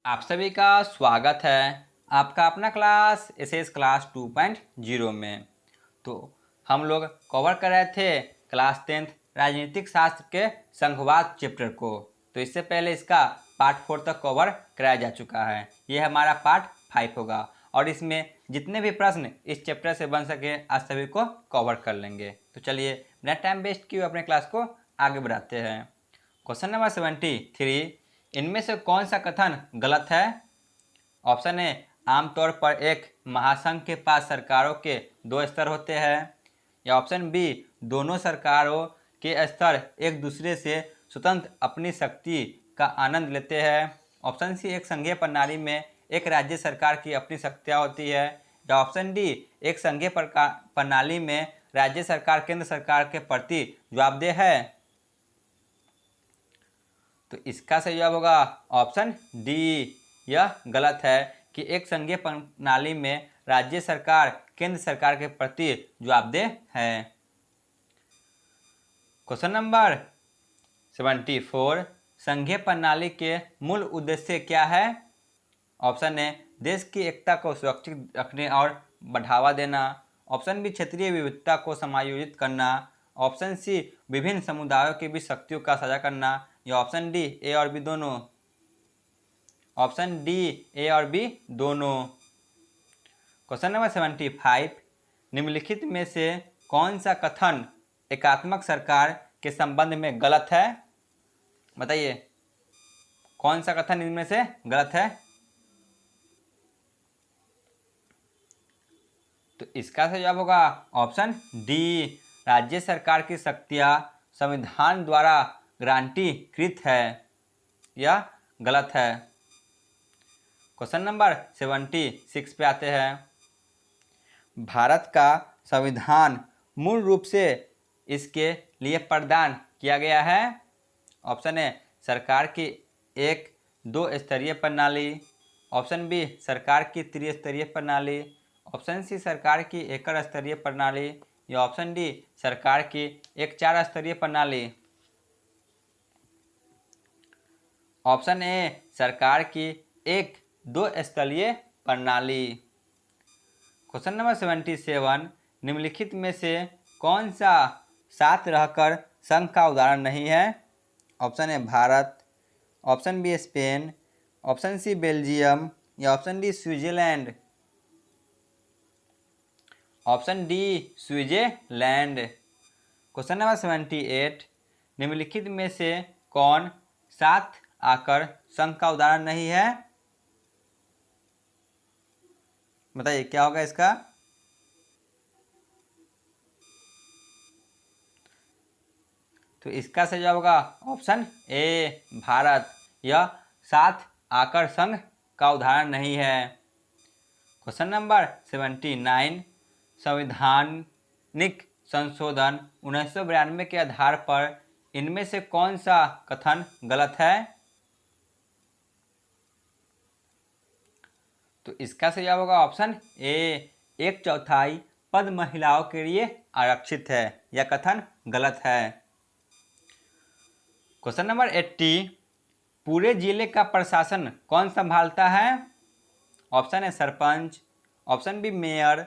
आप सभी का स्वागत है आपका अपना क्लास एसएस क्लास 2.0 में। तो हम लोग कवर कर रहे थे क्लास 10th राजनीतिक शास्त्र के संघवाद चैप्टर को। तो इससे पहले इसका पार्ट 4 तक कवर कराया जा चुका है। ये हमारा पार्ट 5 होगा और इसमें जितने भी प्रश्न इस चैप्टर से बन सके आज सभी को कवर कर लेंगे। तो चलिए बिना टाइम वेस्ट किए अपने क्लास को आगे बढ़ाते हैं। क्वेश्चन नंबर 73, इनमें से कौन सा कथन गलत है? ऑप्शन ए, आमतौर पर एक महासंघ के पास सरकारों के दो स्तर होते हैं। या ऑप्शन बी, दोनों सरकारों के स्तर एक दूसरे से स्वतंत्र अपनी शक्ति का आनंद लेते हैं। ऑप्शन सी, एक संघीय प्रणाली में एक राज्य सरकार की अपनी शक्तियाँ होती है। या ऑप्शन डी, एक संघीय प्रणाली में राज्य सरकार केंद्र सरकार के प्रति जवाबदेह है। तो इसका सही जवाब होगा ऑप्शन डी। यह गलत है कि एक संघीय प्रणाली में राज्य सरकार केंद्र सरकार के प्रति जवाबदेह है। क्वेश्चन नंबर 74, संघीय प्रणाली के मूल उद्देश्य क्या है? ऑप्शन ए, देश की एकता को सुरक्षित रखने और बढ़ावा देना। ऑप्शन बी, क्षेत्रीय विविधता को समायोजित करना। ऑप्शन सी, विभिन्न समुदायों के बीच शक्तियों का साझा करना। या ऑप्शन डी, ए और बी दोनों। ऑप्शन डी, ए और बी दोनों। क्वेश्चन नंबर 75, निम्नलिखित में से कौन सा कथन एकात्मक सरकार के संबंध में गलत है? बताइए कौन सा कथन इनमें से गलत है? तो इसका सही जवाब होगा ऑप्शन डी, राज्य सरकार की शक्तियां संविधान द्वारा गारंटीकृत है। यह गलत है। क्वेश्चन नंबर 76 पे आते हैं। भारत का संविधान मूल रूप से इसके लिए प्रदान किया गया है। ऑप्शन ए, सरकार की एक दो स्तरीय प्रणाली। ऑप्शन बी, सरकार की त्रिस्तरीय प्रणाली। ऑप्शन सी, सरकार की एकल स्तरीय प्रणाली। या ऑप्शन डी, सरकार की एक 4 स्तरीय प्रणाली। ऑप्शन ए, सरकार की एक 2 स्तरीय प्रणाली। क्वेश्चन नंबर 77, निम्नलिखित में से कौन सा साथ रहकर संघ का उदाहरण नहीं है? Option A, Bharat. Option B, Spain. Option C, Belgium. या option D, Switzerland. Option D, Switzerland. Question number 78, निम्नलिखित में से कौन साथ आकर संघ का उदाहरण नहीं है? बताइए क्या होगा इसका? तो इसका सही जवाब होगा ऑप्शन ए, भारत। यह साथ आकर संघ का उदाहरण नहीं है। क्वेश्चन नंबर 79, संवैधानिक संशोधन 1992 के आधार पर इनमें से कौन सा कथन गलत है? तो इसका सही जवाब होगा ऑप्शन ए, 1/4 पद महिलाओं के लिए आरक्षित है। यह कथन गलत है। क्वेश्चन नंबर 80, पूरे जिले का प्रशासन कौन संभालता है? Option A, sarpanch. Option B, mayor.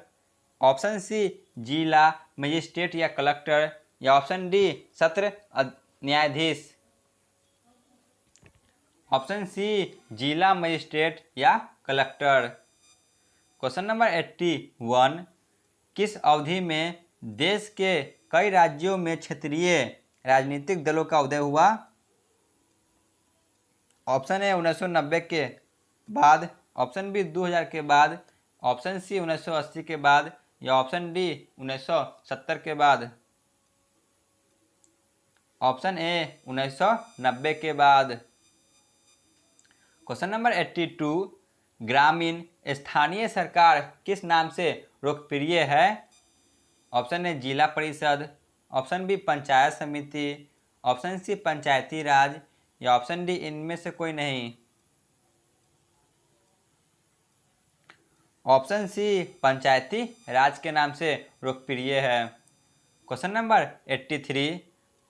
Option C, जिला मजिस्ट्रेट या कलेक्टर। या ऑप्शन डी, सत्र न्यायाधीश। ऑप्शन सी, जिला मजिस्ट्रेट या कलेक्टर। क्वेश्चन नंबर 81, किस अवधि में देश के कई राज्यों में क्षेत्रीय राजनीतिक दलों का उदय हुआ? ऑप्शन ए, 1990 के बाद। ऑप्शन बी, 2000 के बाद। ऑप्शन सी, 1980 के बाद। या ऑप्शन डी, 1970 के बाद। ऑप्शन ए, 1990 के बाद। क्वेश्चन नंबर 82, ग्रामीण स्थानीय सरकार किस नाम से लोकप्रिय है? ऑप्शन ए, जिला परिषद। ऑप्शन बी, पंचायत समिति। ऑप्शन सी, पंचायती राज। या ऑप्शन डी, इनमें से कोई नहीं। ऑप्शन सी, पंचायती राज के नाम से लोकप्रिय है। क्वेश्चन नंबर 83,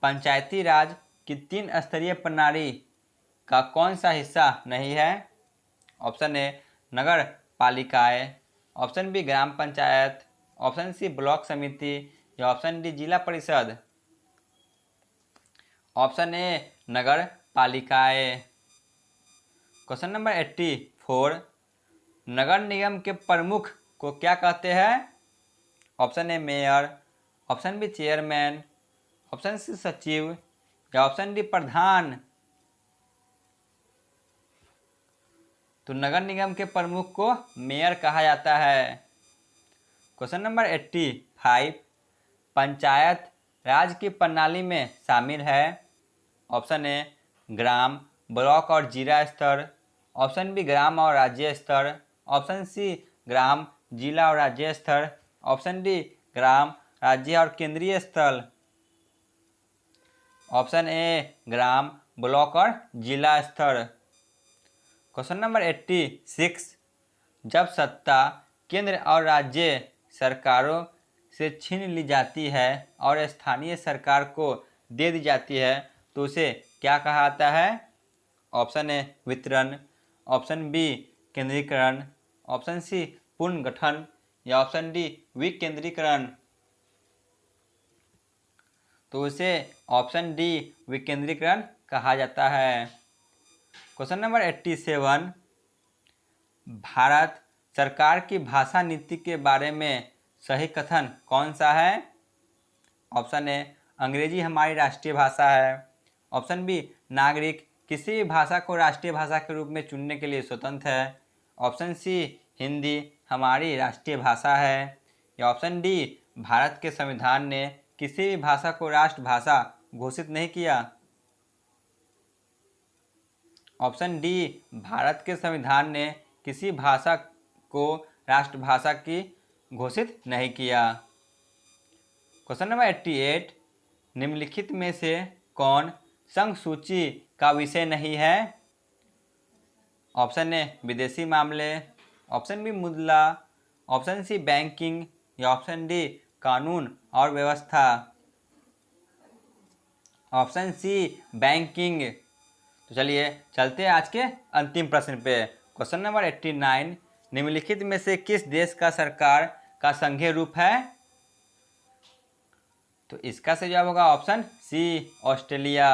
पंचायती राज की 3 स्तरीय प्रणाली का कौन सा हिस्सा नहीं है? ऑप्शन ए नगर पालिकाएँ, option B gram panchayat, option C block samiti या option D Zila Parishad. Option A नगर पालिकाएँ। क्वेश्चन नंबर 84, नगर निगम के प्रमुख को क्या कहते हैं? Option A mayor, option B chairman, option C सचिव या ऑप्शन डी प्रधान। तो नगर निगम के प्रमुख को मेयर कहा जाता है। क्वेश्चन नंबर 85, पंचायत राज्य की प्रणाली में शामिल है। ऑप्शन ए ग्राम, ब्लॉक और जिला स्तर, ऑप्शन बी ग्राम और राज्य स्तर, ऑप्शन सी ग्राम, जिला और राज्य स्तर, ऑप्शन डी ग्राम, राज्य और केंद्रीय स्तर। ऑप्शन ए ग्राम, ब्लॉक और जिला स्तर। क्वेश्चन नंबर 86, जब सत्ता केंद्र और राज्य सरकारों से छीन ली जाती है और स्थानीय सरकार को दे दी जाती है तो उसे क्या कहा जाता है? ऑप्शन ए वितरण, ऑप्शन बी केंद्रीकरण, ऑप्शन सी पुनर्गठन या ऑप्शन डी विकेंद्रीकरण। तो उसे ऑप्शन डी विकेंद्रीकरण कहा जाता है। क्वेश्चन नंबर 87, भारत सरकार की भाषा नीति के बारे में सही कथन कौन सा है? ऑप्शन ए अंग्रेजी हमारी राष्ट्रीय भाषा है, ऑप्शन बी नागरिक किसी भी भाषा को राष्ट्रीय भाषा के रूप में चुनने के लिए स्वतंत्र है, ऑप्शन सी हिंदी हमारी राष्ट्रीय भाषा है या ऑप्शन डी भारत के संविधान ने किसी भी भाषा को राष्ट्रभाषा घोषित नहीं किया। ऑप्शन डी भारत के संविधान ने किसी भाषा को राष्ट्रभाषा की घोषित नहीं किया। क्वेश्चन नंबर 88, निम्नलिखित में से कौन संघ सूची का विषय नहीं है? ऑप्शन ए विदेशी मामले, ऑप्शन बी मुद्रा, ऑप्शन सी बैंकिंग या ऑप्शन डी कानून और व्यवस्था। Option C banking. तो चलिए चलते हैं आज के अंतिम प्रश्न पे। क्वेश्चन नंबर 89, निम्नलिखित में से किस देश का सरकार का संघीय रूप है? तो इसका सही जवाब होगा ऑप्शन सी ऑस्ट्रेलिया।